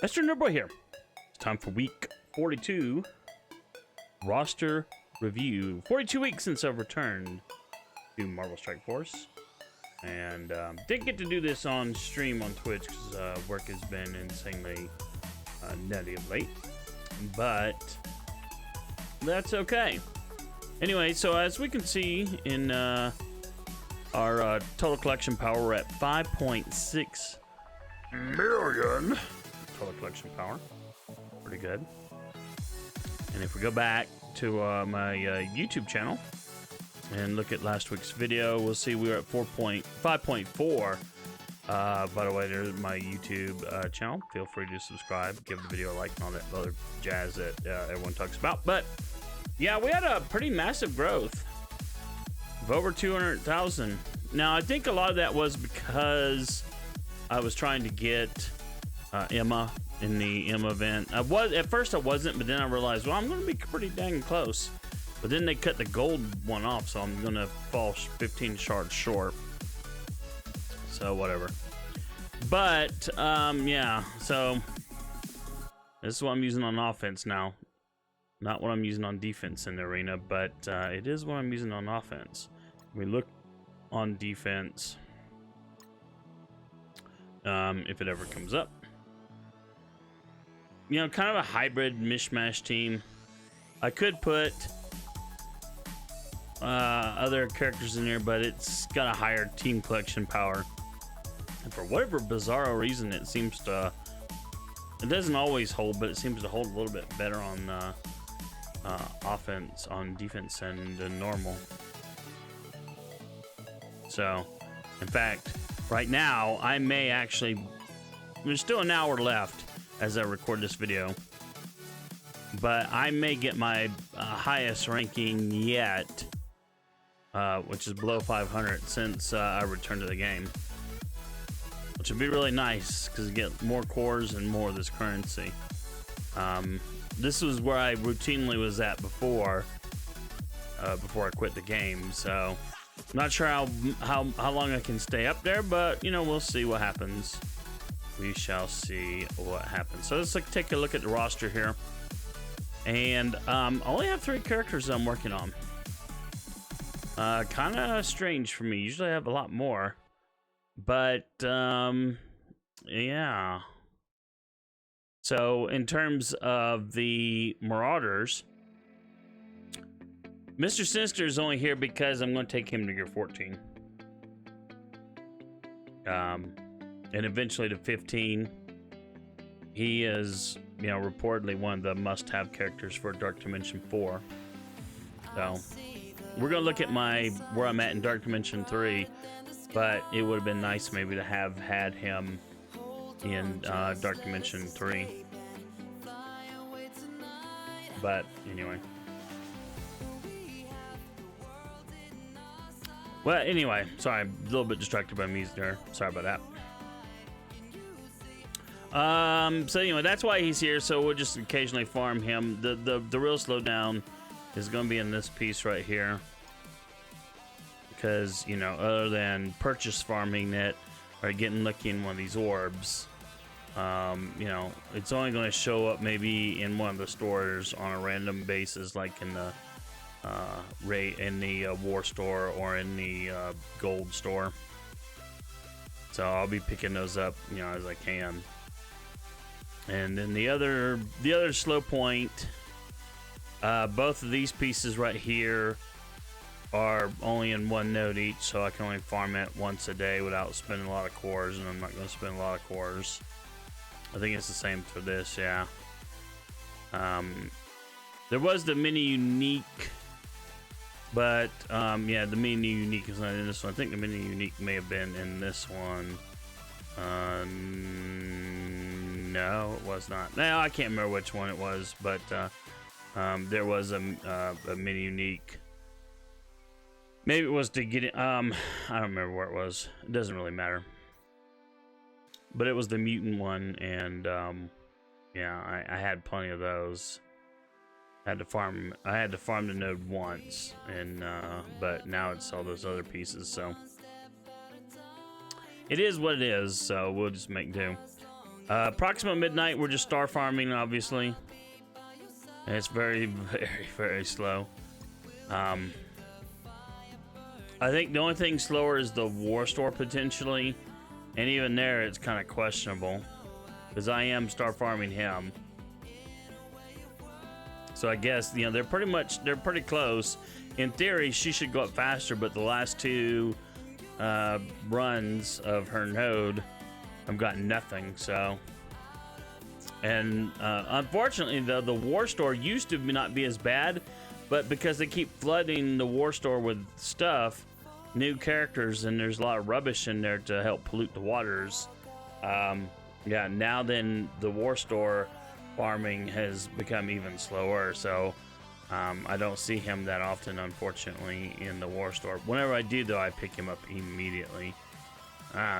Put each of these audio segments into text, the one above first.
AstroNerdBoy here. It's time for week 42 roster review. 42 weeks since I've returned to Marvel Strike Force. And didn't get to do this on stream on Twitch because work has been insanely nutty of late. But that's okay. Anyway, so as we can see in our total collection power, we're at 5.6 million total collection power. Pretty good. And if we go back to my YouTube channel and look at last week's video, we'll see we were at 5.4. By the way, there's my YouTube channel. Feel free to subscribe, give the video a like, and all that other jazz that everyone talks about. But yeah, we had a pretty massive growth of over 200,000. Now, I think a lot of that was because I was trying to get Ema in the Ema event. At first I wasn't, but then I realized, well, I'm going to be pretty dang close. But then they cut the gold one off, so I'm going to fall 15 shards short. So whatever. But yeah, so this is what I'm using on offense now. Not what I'm using on defense in the arena, but it is what I'm using on offense. We look on defense, if it ever comes up. You know, kind of a hybrid mishmash team. I could put other characters in there, but it's got a higher team collection power. And for whatever bizarro reason, it seems to... It doesn't always hold, but it seems to hold a little bit better on offense, on defense than normal. So, in fact, right now, I may actually... There's still an hour left as I record this video. But I may get my highest ranking yet, which is below 500 since I returned to the game. Which would be really nice because you get more cores and more of this currency. This was where I routinely was at before I quit the game. So I'm not sure how long I can stay up there, but you know, we'll see what happens. We shall see what happens. So let's take a look at the roster here. And I only have 3 characters I'm working on. Kind of strange for me. Usually I have a lot more. But yeah. So in terms of the Marauders, Mr. Sinister is only here because I'm going to take him to gear 14. And eventually to 15. He is, you know, reportedly one of the must-have characters for Dark Dimension 4. So we're going to look at where I'm at in Dark Dimension 3. But it would have been nice maybe to have had him in Dark Dimension 3. But anyway. Well, anyway, sorry, I'm a little bit distracted by music there. Sorry about that. So anyway, that's why he's here. So we'll just occasionally farm him. The real slowdown is going to be in this piece right here. Because, you know, other than purchase farming it or getting lucky in one of these orbs, you know, it's only going to show up maybe in one of the stores on a random basis, like in the war store or in the gold store. So I'll be picking those up, you know, as I can. And then the other slow point, both of these pieces right here are only in 1 node each, so I can only farm it once a day without spending a lot of cores, and I'm not going to spend a lot of cores. I think it's the same for this, yeah. There was the mini unique, but yeah, the mini unique is not in this one. I think the mini unique may have been in this one. No, it was not. No, I can't remember which one it was, but there was a mini unique. Maybe it was to get it. I don't remember where it was. It doesn't really matter. But it was the mutant one, and yeah, I had plenty of those. I had to farm the node once, and but now it's all those other pieces. So it is what it is. So we'll just make do. Approximate midnight, we're just star farming, obviously. And it's very, very, very slow. I think the only thing slower is the war store potentially. And even there, it's kind of questionable. Because I am star farming him. So I guess, you know, they're pretty close. In theory, she should go up faster, but the last two runs of her node, I've gotten nothing, so. And unfortunately, though, the war store used to not be as bad, but because they keep flooding the war store with stuff, new characters, and there's a lot of rubbish in there to help pollute the waters. Yeah, now then the war store farming has become even slower, so I don't see him that often, unfortunately, in the war store. Whenever I do, though, I pick him up immediately.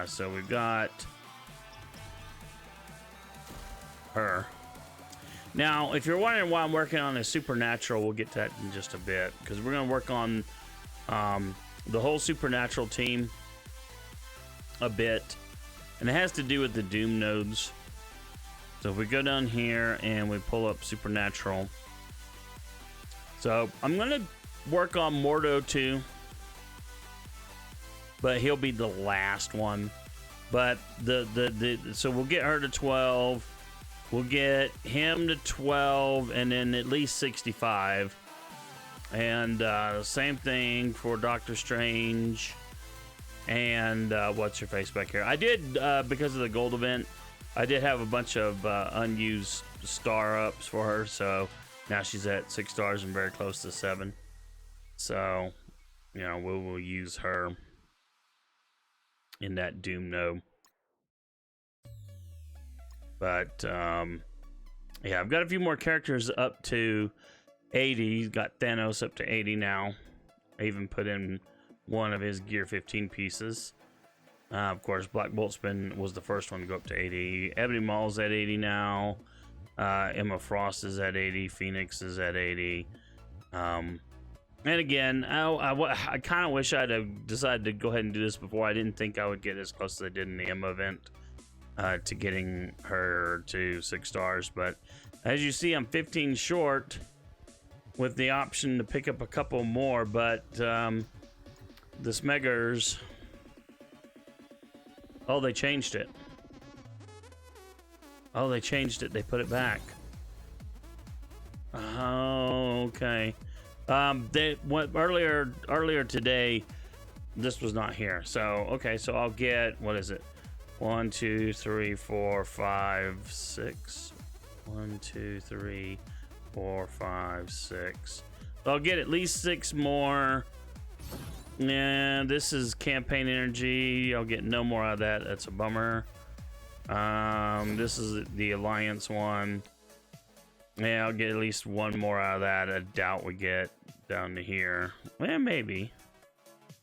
So we've got her. Now, if you're wondering why I'm working on a supernatural, we'll get to that in just a bit, because we're going to work on the whole supernatural team a bit, and it has to do with the Doom nodes. So if we go down here and we pull up supernatural, so I'm going to work on Mordo too, but he'll be the last one. But so we'll get her to 12. We'll get him to 12 and then at least 65. And same thing for Doctor Strange. And what's your face back here? I did, because of the gold event, I did have a bunch of unused star ups for her. So now she's at 6 stars and very close to 7. So, you know, we will use her in that Doom node. But, yeah, I've got a few more characters up to 80. He's got Thanos up to 80 now. I even put in one of his Gear 15 pieces. Of course, Black Boltzmann was the first one to go up to 80. Ebony Maw's at 80 now. Ema Frost is at 80. Phoenix is at 80. And again, I kind of wish I'd have decided to go ahead and do this before. I didn't think I would get as close as I did in the Ema event. To getting her to 6 stars, but as you see, I'm 15 short with the option to pick up a couple more, but the Smeggers, oh, they changed it. Oh, they changed it. They put it back. Oh, okay. They went earlier today. This was not here, so okay. So I'll get, what is it? 1, 2, 3, 4, 5, 6. 1, 2, 3, 4, 5, 6. I'll get at least 6 more. Yeah, this is campaign energy. I'll get no more out of that. That's a bummer. This is the Alliance one. Yeah, I'll get at least 1 more out of that. I doubt we get down to here. Well, maybe.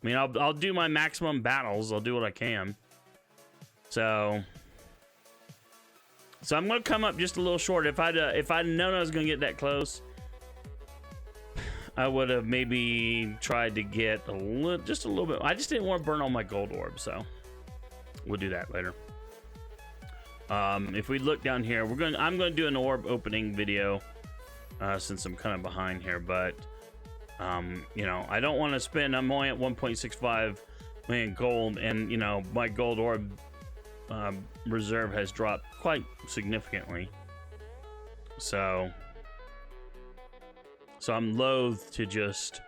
I mean, I'll do my maximum battles. I'll do what I can. So I'm gonna come up just a little short. If I'd known I was gonna get that close, I would have maybe tried to get just a little bit. I just didn't want to burn all my gold orbs, so we'll do that later. If we look down here, I'm gonna do an orb opening video since I'm kind of behind here, but you know, I don't want to spend. I'm only at 1.65 million gold, and you know, my gold orb reserve has dropped quite significantly, so I'm loath to just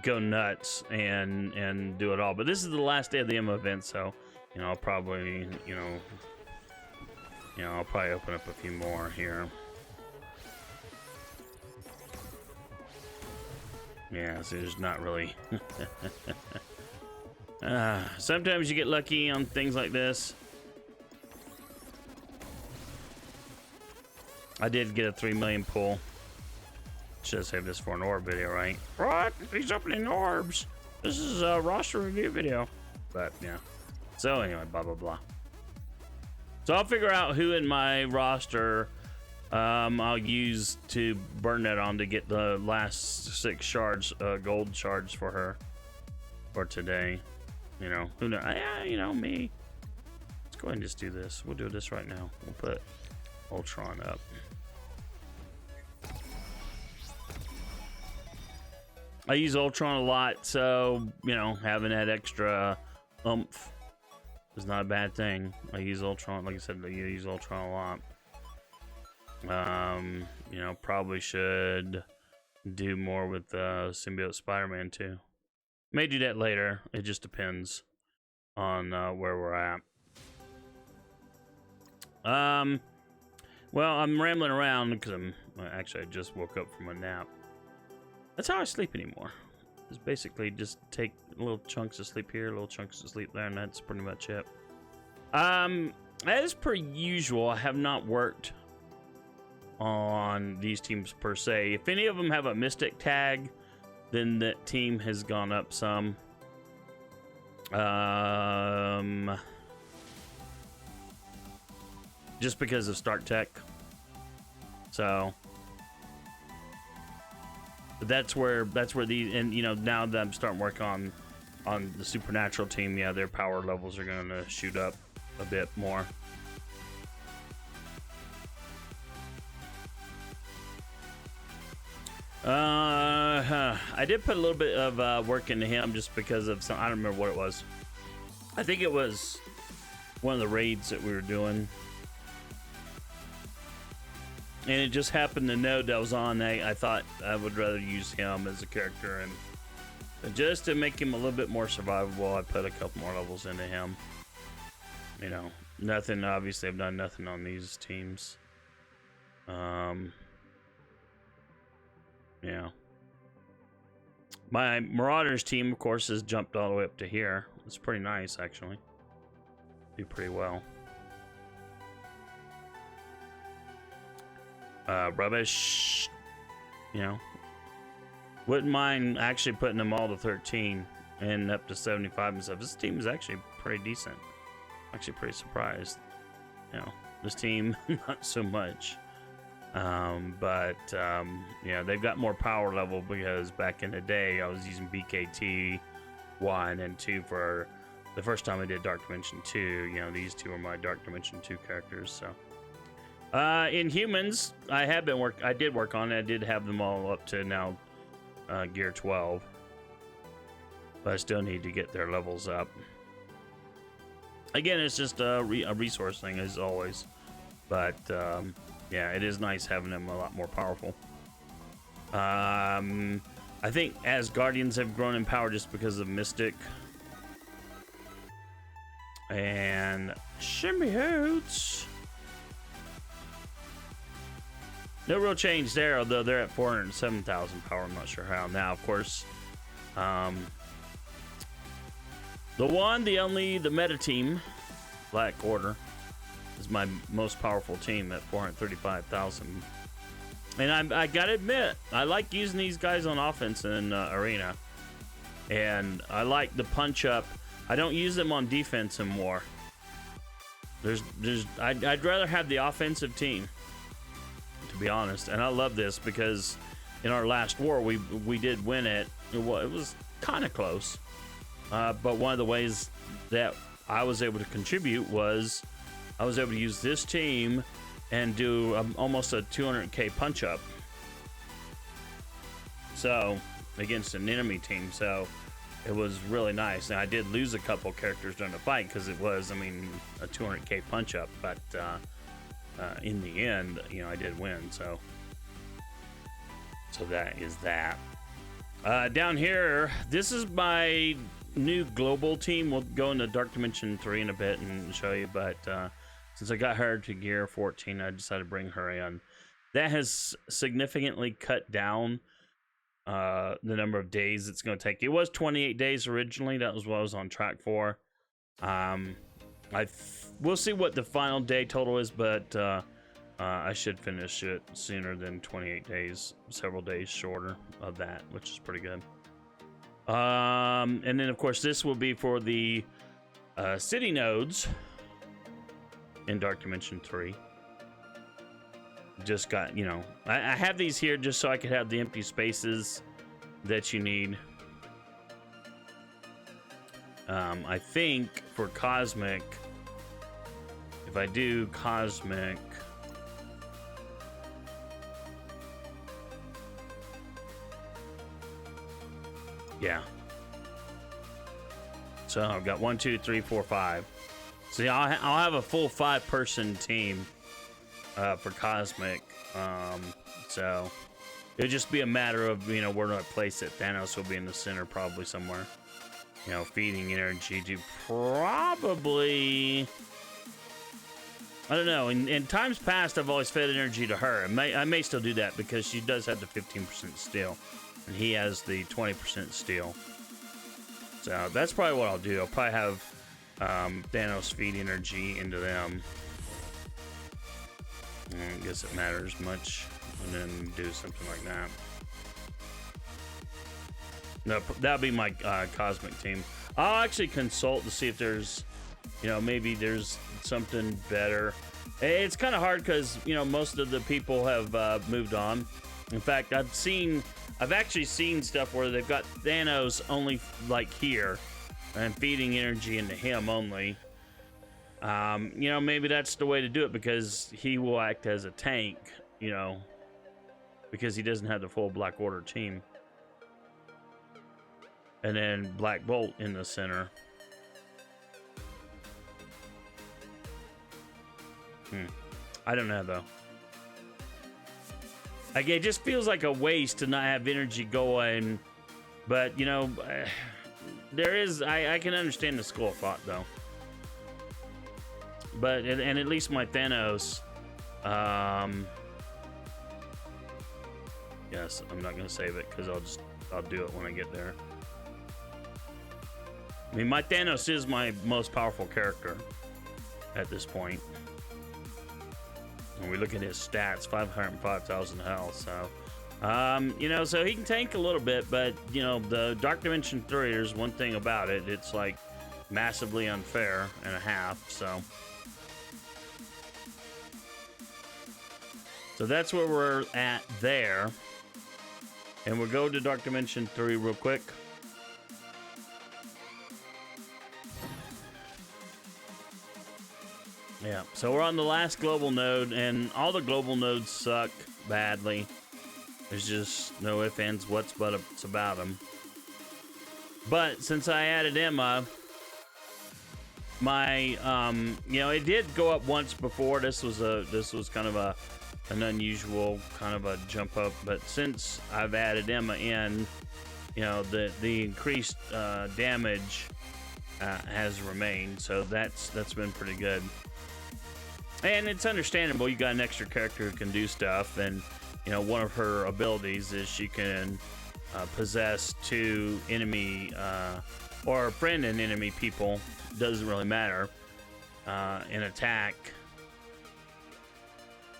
go nuts and do it all. But this is the last day of the Ema event, so you know, I'll probably I'll probably open up a few more here. Yeah, so there's not really sometimes you get lucky on things like this. I did get a 3 million pull. Should have saved this for an orb video, right? What? He's opening orbs. This is a roster review video. But yeah. So anyway, blah blah blah. So I'll figure out who in my roster I'll use to burn that on to get the last 6 shards, gold shards for her for today. You know, who knows? Yeah, you know me. Let's go ahead and just do this. We'll do this right now. We'll put Ultron up. I use Ultron a lot, so, you know, having that extra oomph is not a bad thing. I use Ultron, like I said, I use Ultron a lot. You know, probably should do more with Symbiote Spider-Man too. May do that later. It just depends on where we're at. Well, I'm rambling around because actually I just woke up from a nap. That's how I sleep anymore. It's basically just take little chunks of sleep here, little chunks of sleep there, and that's pretty much it. As per usual, I have not worked on these teams per se. If any of them have a Mystic tag, then that team has gone up some. Just because of Stark Tech. So that's where these, and you know, now that I'm starting work on the Supernatural team, yeah, their power levels are going to shoot up a bit more. I did put a little bit of work into him just because of some, I don't remember what it was. I think it was one of the raids that we were doing. And it just happened to know that I was on. I thought I would rather use him as a character, and just to make him a little bit more survivable, I put a couple more levels into him. You know, nothing. Obviously, I've done nothing on these teams. Yeah. My Marauders team, of course, has jumped all the way up to here. It's pretty nice, actually. Do pretty well. Rubbish, you know, wouldn't mind actually putting them all to 13 and up to 75 and stuff. This team is actually pretty decent. Actually pretty surprised. You know, this team not so much, but yeah, they've got more power level because back in the day I was using BKT 1 and 2 for the first time I did Dark Dimension 2. You know, these two are my Dark Dimension 2 characters. So in humans, I did work on it. I did have them all up to now gear 12, but I still need to get their levels up. Again, it's just a resource thing as always, but yeah, it is nice having them a lot more powerful. I think as Guardians have grown in power just because of Mystic and Symbiotes. No real change there, although they're at 407,000 power. I'm not sure how. Now, of course, the one, the only, the meta team, Black Order, is my most powerful team at 435,000. And I gotta admit, I like using these guys on offense in Arena. And I like the punch up. I don't use them on defense anymore. I'd rather have the offensive team, to be honest. And I love this because in our last war we did win it. It was kind of close, but one of the ways that I was able to contribute was I was able to use this team and do almost a 200k punch up, so against an enemy team. So it was really nice. Now I did lose a couple characters during the fight because it was, I mean, a 200k punch up, but in the end, you know, I did win. So that is that. Down here, this is my new global team. We'll go into Dark Dimension 3 in a bit and show you, but since I got her to gear 14, I decided to bring her in. That has significantly cut down the number of days it's going to take. It was 28 days originally. That was what I was on track for. We'll see what the final day total is, but I should finish it sooner than 28 days, several days shorter of that, which is pretty good. And then, of course, this will be for the city nodes in Dark Dimension 3. Just got, you know, I have these here just so I could have the empty spaces that you need. I think for Cosmic, if I do cosmic, yeah. So I've got 1, 2, 3, 4, 5. See, I'll have a full 5-person team for cosmic. So it'll just be a matter of, you know, where do I place it. Thanos will be in the center probably somewhere. You know, feeding energy to probably, I don't know. In times past, I've always fed energy to her. I may still do that because she does have the 15% steel, and he has the 20% steel. So that's probably what I'll do. I'll probably have Thanos feed energy into them. I guess it matters much, and then do something like that. No, that'll be my cosmic team. I'll actually consult to see if there's, you know, maybe there's something better. It's kind of hard because, you know, most of the people have moved on. In fact, I've actually seen stuff where they've got Thanos only like here and feeding energy into him only. You know, maybe that's the way to do it because he will act as a tank, you know, because he doesn't have the full Black Order team. And then Black Bolt in the center. I don't know though. Like, it just feels like a waste to not have energy going, but you know, there is. I can understand the school of thought though. But and at least my Thanos. Yes, I'm not gonna save it because I'll do it when I get there. I mean, my Thanos is my most powerful character at this point. When we look at his stats, 505,000 health. So, you know, so he can tank a little bit, but you know, the Dark Dimension 3. There's one thing about it; it's like massively unfair and a half. So that's where we're at there, and we'll go to Dark Dimension 3 real quick. Yeah, so we're on the last global node, and all the global nodes suck badly. There's just no ifs, ands, whats, buts about them. But since I added Ema, my you know, it did go up once before. This was kind of an unusual kind of a jump up. But since I've added Ema in, you know, the increased damage has remained. So that's been pretty good. And it's understandable. You got an extra character who can do stuff, and you know, one of her abilities is she can possess 2 enemy or friend and enemy people. Doesn't really matter. And attack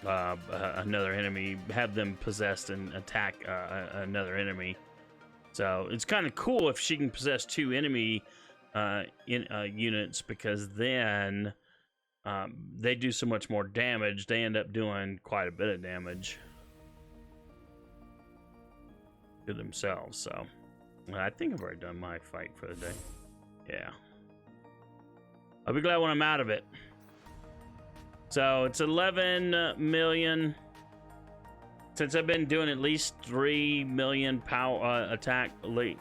another enemy, have them possessed and attack another enemy. So it's kind of cool if she can possess 2 enemy units, because then they do so much more damage. They end up doing quite a bit of damage to themselves. So I think I've already done my fight for the day. Yeah, I'll be glad when I'm out of it. So it's 11 million. Since I've been doing at least 3 million power attack late.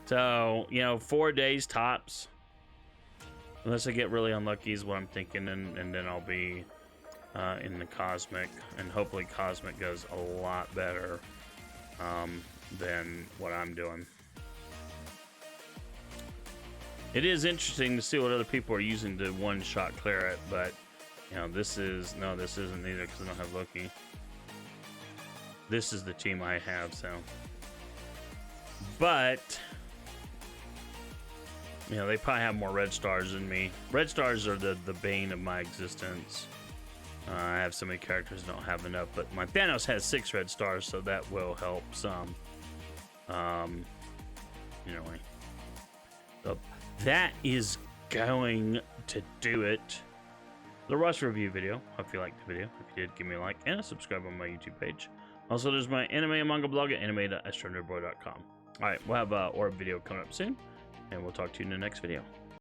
So, you know, 4 days tops. Unless I get really unlucky is what I'm thinking, and then I'll be in the Cosmic, and hopefully Cosmic goes a lot better than what I'm doing. It is interesting to see what other people are using to one-shot clear it, but you know, this isn't either because I don't have Loki. This is the team I have, so. But you know, they probably have more red stars than me. Red stars are the bane of my existence. I have so many characters that don't have enough, but my Thanos has 6 red stars, so that will help some. Anyway, so that is going to do it. The Rush review video. Hope you liked the video. If you did, give me a like and a subscribe on my YouTube page. Also, there's my anime and manga blog at anime.astronerdboy.com. All right, we'll have an orb video coming up soon, and we'll talk to you in the next video.